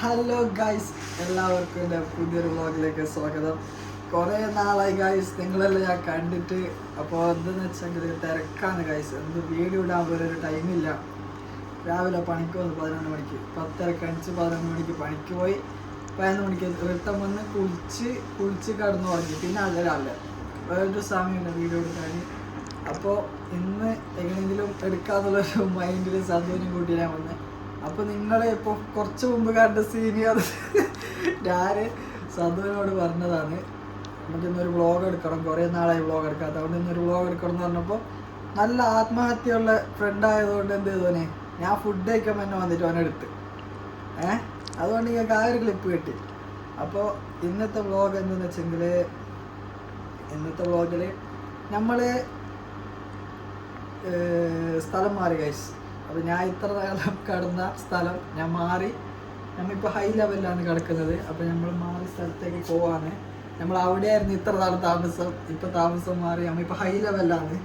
Hello guys, എല്ലാവർക്കും എൻ്റെ പുതിയൊരു വ്ളോഗിലേക്ക് സ്വാഗതം. കുറേ നാളായി ഗൈസ്, നിങ്ങളെല്ലാം ഞാൻ കണ്ടിട്ട്. അപ്പോൾ എന്തെന്ന് വെച്ചെങ്കിൽ തിരക്കാണ് ഗൈസ്. എന്ത് വീഡിയോ ഇടാൻ പോലെ ഒരു ടൈമില്ല. രാവിലെ പണിക്ക് വന്നു 11 മണിക്ക്, 10:30 11 മണിക്ക് പണിക്ക് പോയി. 11 മണിക്ക് റിട്ടേൺ വന്ന് കുളിച്ച് കടന്നു തുടങ്ങി. പിന്നെ രാവിലെ വേറൊരു സമയമില്ല വീഡിയോ എടുക്കാൻ. അപ്പോൾ ഇന്ന് എങ്ങനെയെങ്കിലും എടുക്കാന്നുള്ളൊരു മൈൻഡിൽ സന്തോഷം കൂട്ടി ഞാൻ വന്ന്. അപ്പോൾ നിങ്ങളെ ഇപ്പോൾ കുറച്ച് മുമ്പ് കണ്ട സീനിയർ ഞാൻ സന്തോനോട് പറഞ്ഞതാണ്, നമുക്കിന്നൊരു വ്ളോഗ് എടുക്കണം, കുറേ നാളായി വ്ളോഗ് എടുക്കാത്ത. അതുകൊണ്ട് ഇന്നൊരു വ്ളോഗ് എടുക്കണം എന്ന് പറഞ്ഞപ്പോൾ നല്ല ആത്മഹത്യയുള്ള ഫ്രണ്ടായതുകൊണ്ട് എന്ത് ചെയ്തോനെ, ഞാൻ ഫുഡ് കഴിക്കാൻ തന്നെ വന്നിട്ട് അവനെടുത്ത് അതുകൊണ്ട് നിങ്ങൾക്ക് ആ ഒരു ക്ലിപ്പ് കിട്ടി. അപ്പോൾ ഇന്നത്തെ വ്ളോഗ് എന്തെന്ന് വെച്ചെങ്കിൽ, ഇന്നത്തെ വ്ളോഗിൽ നമ്മൾ സ്ഥലം മാറി ഗൈസ്. അപ്പോൾ ഞാൻ ഇത്ര കാലം കിടന്ന സ്ഥലം ഞാൻ മാറി. നമ്മളിപ്പോൾ ഹൈ ലെവലിലാണ് കിടക്കുന്നത്. അപ്പോൾ നമ്മൾ മാറി സ്ഥലത്തേക്ക് പോവാണ്. നമ്മൾ അവിടെയായിരുന്നു ഇത്ര നാളെ താമസം. ഇപ്പോൾ താമസം മാറി നമ്മളിപ്പോൾ ഹൈ ലെവലിലാണ്.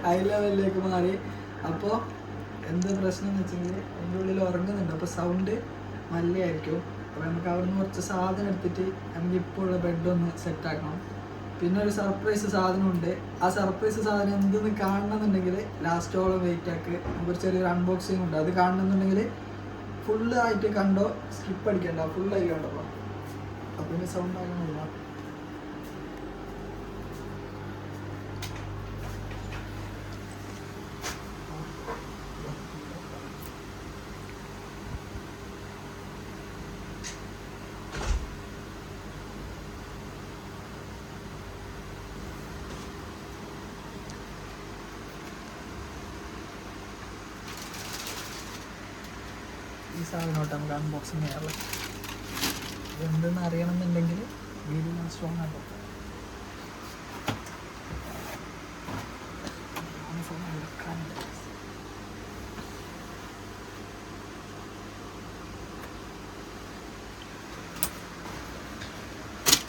ഹൈ ലെവലിലേക്ക് മാറി. അപ്പോൾ എന്ത് പ്രശ്നം എന്ന് വെച്ചെങ്കിൽ അതിൻ്റെ ഉള്ളിൽ ഉറങ്ങുന്നുണ്ട്. അപ്പോൾ സൗണ്ട് നല്ലതായിരിക്കും. അപ്പോൾ നമുക്ക് അവിടെ നിന്ന് കുറച്ച് സാധനം എടുത്തിട്ട് നമുക്ക് ഇപ്പോൾ ഉള്ള ബെഡൊന്ന് സെറ്റാക്കണം. പിന്നെ ഒരു സർപ്രൈസ് സാധനമുണ്ട്. ആ സർപ്രൈസ് സാധനം എന്തെന്ന് കാണണമെന്നുണ്ടെങ്കിൽ ലാസ്റ്റോളം വെയിറ്റ് ആക്ക്. നമുക്കൊരു ചെറിയൊരു അൺബോക്സിങ് ഉണ്ട്. അത് കാണണമെന്നുണ്ടെങ്കിൽ ഫുള്ളായിട്ട് കണ്ടോ, സ്കിപ്പ് അടിക്കണ്ട, ഫുള്ളായി കണ്ടോ. അപ്പം പിന്നെ സൗണ്ട് ആകണമില്ല. ഈ സാധനമായിട്ട് നമുക്ക് അൺബോക്സിങ് ചെയ്യാറുള്ളത്. ഇതെന്തെന്ന് അറിയണമെന്നുണ്ടെങ്കിൽ വീഡിയോ സ്ട്രോങ് ആട്ടോ.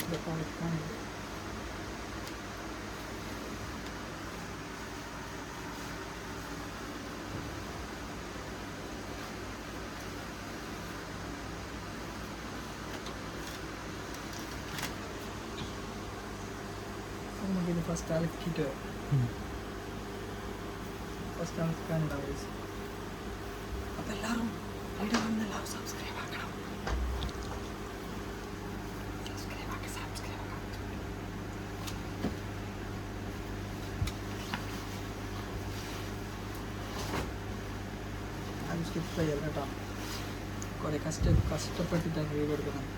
ഇതൊക്കെ എടുക്കാനുണ്ട്. നമുക്കിത് ഫസ്റ്റ് അലക്കിയിട്ട് ഫസ്റ്റ് അലക്കാനുണ്ടാവും. അപ്പം എല്ലാവരും വീഡിയോ വന്നെല്ലാവരും സബ്സ്ക്രൈബ് ആക്കണം. അത് സ്കിപ്പ് ചെയ്യല്ല കേട്ടോ. കുറേ കഷ്ടപ്പെട്ടിട്ടാണ് വീഡിയോ എടുക്കുന്നത്.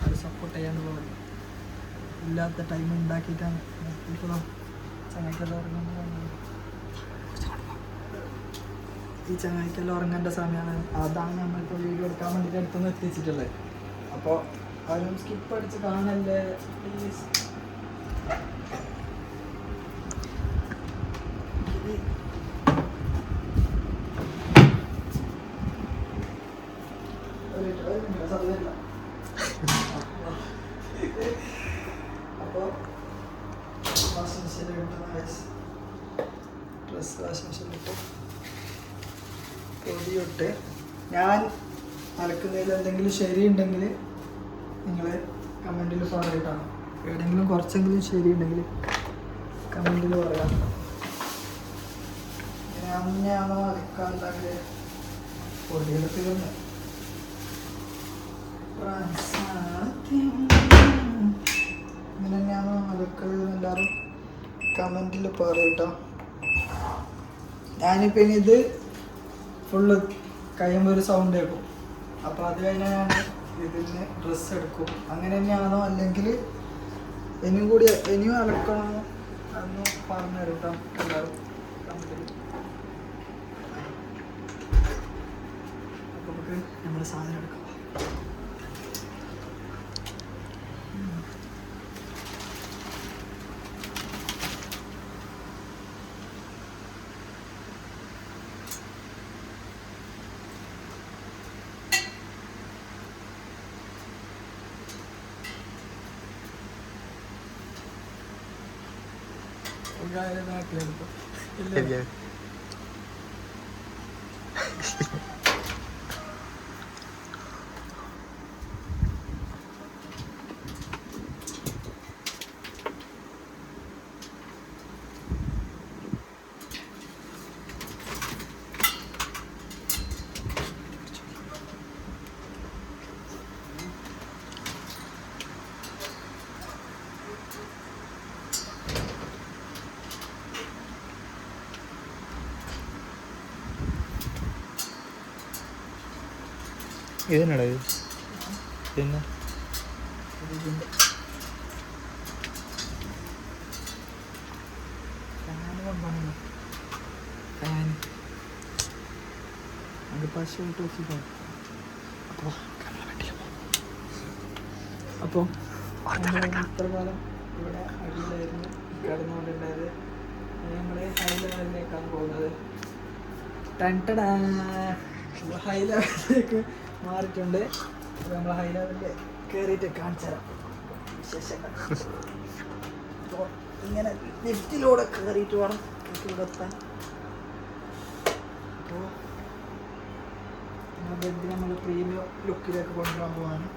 അത് സപ്പോർട്ട് ചെയ്യാനുള്ളത് ഇല്ലാത്ത ടൈം ഉണ്ടാക്കിയിട്ടാണ്. ചങ്ങായിക്കെല്ലാം ഉറങ്ങുന്നത്, ഈ ചങ്ങായിക്കെല്ലാം ഉറങ്ങേണ്ട സമയമാണ്. അതാണ് നമ്മളിപ്പോൾ വീഡിയോ എടുക്കാൻ വേണ്ടിയിട്ട് അടുത്തൊന്ന് എത്തിച്ചിട്ടുള്ളത്. അപ്പോൾ ആരും സ്കിപ്പ് അടിച്ച് കാണല്ലേ പ്ലീസ്. അപ്പോൾ വാഷിംഗ് മെഷീനിലിട്ട് ഡ്രസ്സ് വാഷിംഗ് മെഷീനിലിട്ട് പൊടിയിട്ട് ഞാൻ അലക്കുന്നതിൽ എന്തെങ്കിലും ശരിയുണ്ടെങ്കിൽ നിങ്ങൾ കമൻറ്റിൽ പറയട്ടാണ്. ഏതെങ്കിലും കുറച്ചെങ്കിലും ശരിയുണ്ടെങ്കിൽ കമൻറ്റിൽ പറയാം. അമ്മയാണോ അലക്കാണ്ടാക്കിയ പൊടികൾ തീർന്ന് ഇങ്ങനെ തന്നെയാണോ അലക്കുന്നത് എല്ലാവരും കമൻറ്റിൽ പറയട്ടോ. ഞാനിപ്പോൾ ഇനി ഇത് ഫുള്ള് കഴിയുമ്പോൾ ഒരു സൗണ്ട് കേൾക്കും. അപ്പോൾ അത് കഴിഞ്ഞാൽ ഞാൻ ഇതിന് ഡ്രസ്സ് എടുക്കും. അങ്ങനെ തന്നെയാണോ അല്ലെങ്കിൽ ഇനിയും അലക്കണമോ അതൊന്നും പറഞ്ഞു തരും കേട്ടോ എല്ലാവരും കമൻറ്റിൽ. അപ്പോൾ നമുക്ക് നമ്മുടെ സാധനം എടുക്കാം. നാട്ടിലെടുക്കും. ഇതെന്നാടാ ഇത്? പിന്നെ അപ്പോൾ ഇത്ര കാലം ഇവിടെ അടിയിലായിരുന്നു കിടന്നുകൊണ്ടുണ്ടായത്. നമ്മൾ ഹൈ ലെവലിലേക്കാണ് പോകുന്നത്. ഹൈ ലെവലിലേക്ക് മാറിയിട്ടുണ്ട്. അപ്പോൾ നമ്മൾ ഹൈ ലെവലിൽ കയറിയിട്ട് കാണിച്ചു തരാം വിശേഷങ്ങൾ. അപ്പോൾ ഇങ്ങനെ ലിഫ്റ്റിലൂടെ കയറിയിട്ട് വേണം ഇവിടെ എത്താൻ. അപ്പോൾ ബെഡ് നമ്മൾ പ്രീമിയം ലുക്കിലേക്ക് കൊണ്ടുവരാൻ പോവാണ്.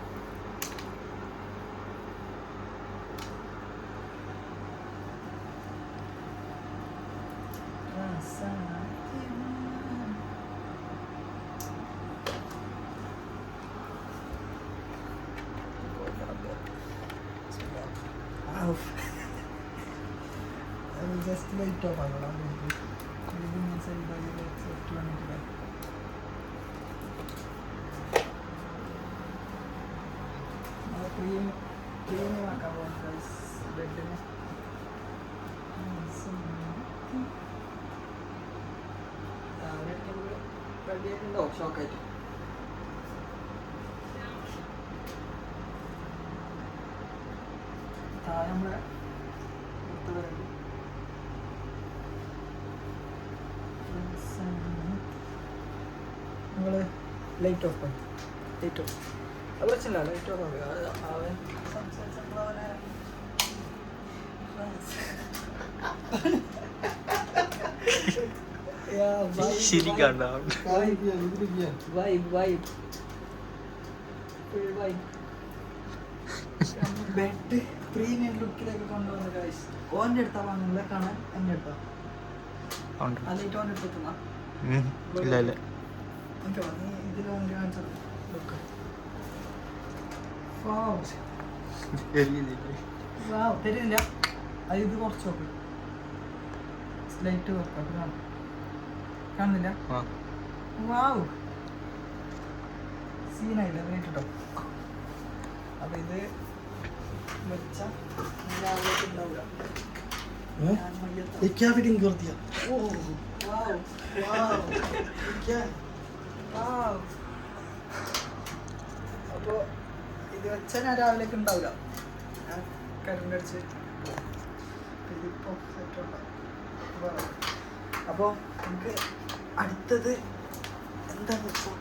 ജസ്റ്റ് ലൈറ്റ് ഓഫ് ആകണം. പ്രീമിയം ആക്കാൻ പോകുന്നത് ബെഡിന്. റെഡിയായിട്ടുണ്ടോ ഷോക്കായിട്ട്? താഴെ നമ്മളെ നിങ്ങൾ ലൈറ്റ് ഓഫ് ആയി. ലൈറ്റ് ഓഫ് അത് പ്രശ്നമില്ല. ലൈറ്റ് ഓഫ് ആവുക. അവൻ സംസാരിച്ചവനെ ബെഡ് പ്രീമിയം ലുക്കിലേക്ക് കൊണ്ടുവന്ന ഗൈസ്. ഓൻ്റെ അടുത്താ വാങ്ങുന്നത് കാണാൻ. എൻ്റെ അടുത്താ ലൈറ്റ് ഓൻ്റെ അടുത്തെത്തുന്ന ഇതിലൊന്ന് കാണിച്ചത് ലുക്ക്. തരുന്നില്ല. അത് ഇത് കുറച്ച് നോക്ക്. ലൈറ്റ് വെക്കാം. കാണുന്നില്ല? വാവ് സീനായില്ല. കേട്ടോ. അപ്പൊ ഇത് വെച്ച ഉണ്ടാവില്ല. അപ്പോൾ ഇത് വെച്ചാൽ ഞാൻ രാവിലേക്ക് ഉണ്ടാവില്ല. ഞാൻ കരണ്ട് അടിച്ച് ഇതിപ്പോൾ സെറ്റ് ഉണ്ടാവും. അപ്പോൾ നമുക്ക് അടുത്തത് എന്താണെന്ന് വെച്ചാൽ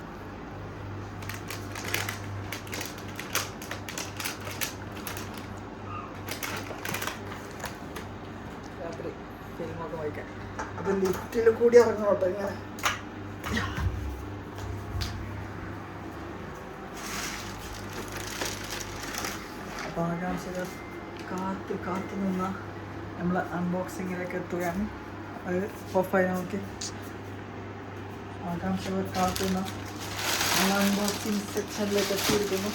രാത്രി ഫിലിമൊക്കെ വായിക്കാൻ. അപ്പോൾ ലിഫ്റ്റിൽ കൂടി ഇറങ്ങണോട്ടോ ഇങ്ങനെ. അപ്പോൾ ആകാംക്ഷകൾ കാത്തു നിന്ന നമ്മൾ അൺബോക്സിങ്ങിലേക്ക് എത്തുകയാണ്. അത് ഓഫായി നോക്കി. ആകാംക്ഷകൾ കാത്തു നിന്ന നമ്മൾ അൺബോക്സിങ് സെക്ഷനിലേക്ക് എത്തിയിരിക്കുന്നു.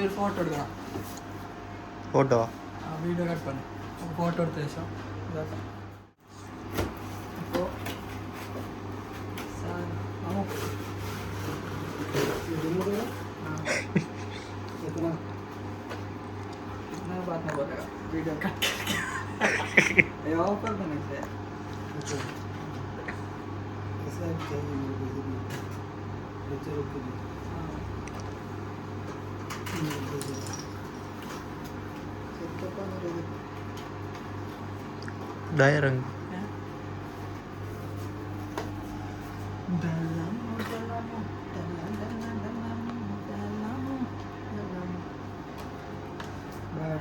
ഒരു ഫോട്ടോ എടുക്കണം. ഫോട്ടോ വീഡിയോ കട്ട് പണി. അപ്പോൾ ഫോട്ടോ എടുത്ത ശേഷം ഇതാക്കാം. അപ്പോൾ പറഞ്ഞ പോലെ വീഡിയോ കട്ട് ഓഫർ തന്നെ. daerah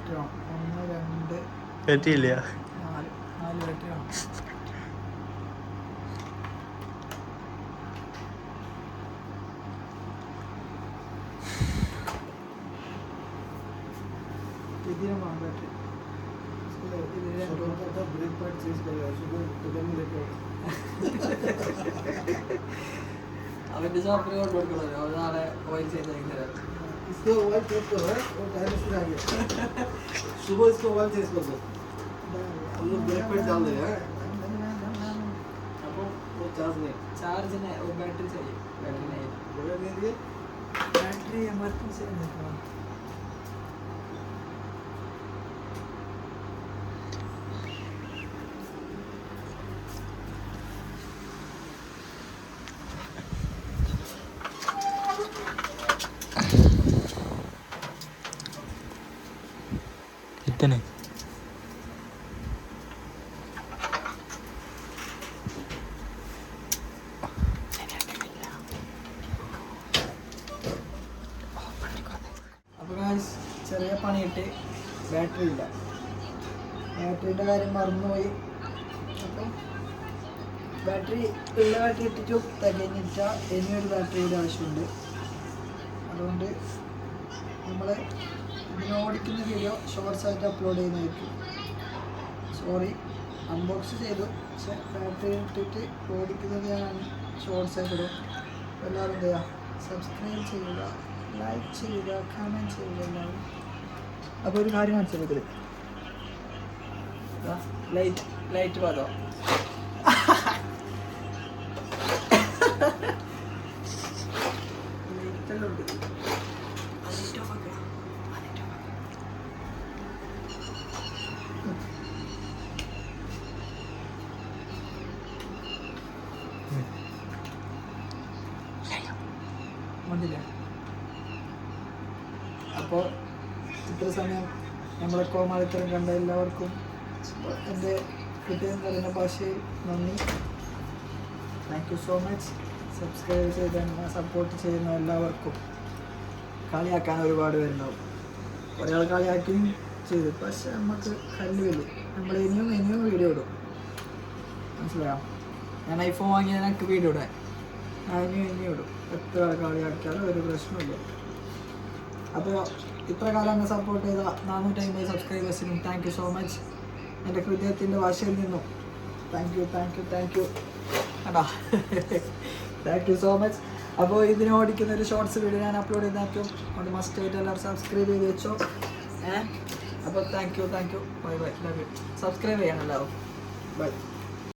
ബാറ്ററി വേണം. 1 2 പറ്റിയില്ല 4 ബാറ്ററി വേണം. ഇതിന് വേണം ബാറ്ററി. ब्रेक पैड चेंज करेगा सुबह दुकान में लेके അവൻ്റെ ഷോപ്പിൽ കൊണ്ട് കൊടുക്കണമല്ലോ. അവൻ നാളെ ഓയിൽ ചേഞ്ച് ആക്കി തരാം. इसको ऑयल चेंज करो है और टायर इसमें आ गया सुबह इसको ऑयल चेंज कर दो हम लोग ब्रेक पैड डाल देंगे आपको वो चार्ज नहीं ചാർജിന് ബാറ്ററി ചെയ്യും. ബാറ്ററി नहीं बोले नहीं दिए ബാറ്ററി എമർജൻസി നിൽക്കണം. ഇത്തന്നെ അപ്പോൾ ഗായ്സ് ചെറിയ പണിയിട്ട് ബാറ്ററി ഇല്ല. ബാറ്ററീൻ്റെ കാര്യം മറന്നുപോയി. അപ്പം ബാറ്ററി ഉള്ള ബാറ്ററി ഇട്ടിട്ട് തികഞ്ഞിട്ട ഇനിയൊരു ബാറ്ററിയുടെ ആവശ്യമുണ്ട്. അതുകൊണ്ട് നമ്മൾ ഇതിന് ഓടിക്കുന്ന വീഡിയോ ഷോർട്സ് ആയിട്ട് അപ്ലോഡ് ചെയ്യുന്നതായിരിക്കും. സോറി, അൺബോക്സ് ചെയ്തു, പക്ഷേ ബാറ്ററി ഇട്ടിട്ട് ഓടിക്കുന്നത് ഞാൻ ഷോർട്സ് ആയിട്ട് ഇടും. എല്ലാവരും എന്ത് ചെയ്യുക, സബ്സ്ക്രൈബ് ചെയ്യുക, ലൈക്ക് ചെയ്യുക, കമൻറ്റ് ചെയ്യുക എല്ലാവരും. അപ്പോൾ ഒരു കാര്യം കാണിച്ചു ഇതിൽ ലൈറ്റ് പാതോ ലൈറ്റെല്ലാം ഉണ്ട്. മതില്ലേ? അപ്പോൾ ഇത്ര സമയം നമ്മളെ കോമാളിത്തരം കണ്ട എല്ലാവർക്കും എൻ്റെ ഹൃദയം നിറഞ്ഞ ഭാഷയിൽ നന്ദി. Thank you so much. Subscribe ചെയ്ത് എന്നെ സപ്പോർട്ട് ചെയ്യുന്ന എല്ലാവർക്കും. കളിയാക്കാൻ ഒരുപാട് പേരുണ്ടാവും. ഒരാൾ കളിയാക്കുകയും ചെയ്തു, പക്ഷെ നമുക്ക് കല്ലുമില്ല. നമ്മൾ ഇനിയും വീഡിയോ ഇടും. മനസ്സിലായോ? ഞാൻ ഐഫോൺ വാങ്ങിയാൽ എനിക്ക് വീഡിയോ ഇടാൻ ഞാൻ ഇനിയും ഇടും. എത്ര കളിയാക്കിയാലും ഒരു പ്രശ്നമില്ല. അപ്പോൾ ഇത്ര കാലം എന്നെ സപ്പോർട്ട് ചെയ്ത 450 സബ്സ്ക്രൈബേഴ്സിനും താങ്ക് യു സോ മച്ച്. എൻ്റെ ഹൃദയത്തിൻ്റെ ഭാഷയിൽ നിന്നും താങ്ക് യു അടാ താങ്ക് യു സോ മച്ച്. അപ്പോൾ ഇതിന് ഓടിക്കുന്ന ഒരു ഷോർട്സ് വീഡിയോ ഞാൻ അപ്ലോഡ് ചെയ്താക്കും. അത് മസ്റ്റ് ആയിട്ട് എല്ലാവരും സബ്സ്ക്രൈബ് ചെയ്ത് വെച്ചോ. അപ്പോൾ thank you bye bye love you. Subscribe ചെയ്യണം എല്ലാവരും. ബൈ.